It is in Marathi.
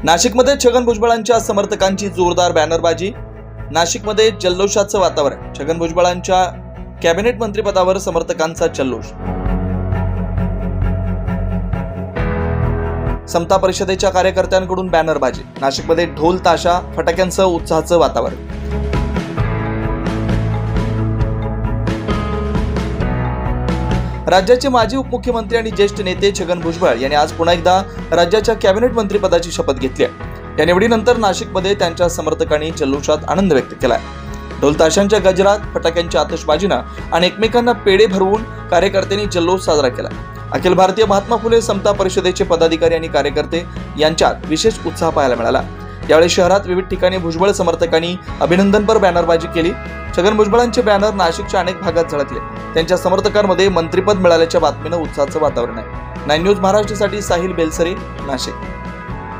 नाशिकमध्ये छगन भुजबळांच्या समर्थकांची जोरदार बॅनरबाजी। नाशिकमध्ये जल्लोषाचं वातावरण। छगन भुजबळांच्या कॅबिनेट मंत्रिपदावर समर्थकांचा जल्लोष। समता परिषदेच्या कार्यकर्त्यांकडून बॅनरबाजी। नाशिकमध्ये ढोल ताशा फटाक्यांसह उत्साहाचं वातावरण। राज्याचे माजी उपमुख्यमंत्री आणि ज्येष्ठ नेते छगन भुजबळ यांनी आज पुन्हा एकदा राज्याच्या कॅबिनेट मंत्रिपदाची शपथ घेतली आहे। या निवडीनंतर नाशिकमध्ये त्यांच्या समर्थकांनी जल्लोषात आनंद व्यक्त केलाय। ढोल ताशांच्या गजरात, फटाक्यांच्या आतषबाजीनं आणि एकमेकांना पेढे भरवून कार्यकर्त्यांनी जल्लोष साजरा केला। अखिल भारतीय महात्मा फुले समता परिषदेचे पदाधिकारी आणि कार्यकर्ते यांच्यात विशेष उत्साह पाहायला मिळाला। यावेळी शहरात विविध ठिकाणी भुजबळ समर्थकांनी अभिनंदनपर बॅनरबाजी केली। छगन भुजबळांचे बॅनर नाशिकच्या अनेक भागात झळकले। त्यांच्या समर्थकांमध्ये मंत्रिपद मिळाल्याच्या बातमीनं उत्साहाचं वातावरण आहे। 9 न्यूज महाराष्ट्रासाठी साहिल बेलसरे, नाशिक।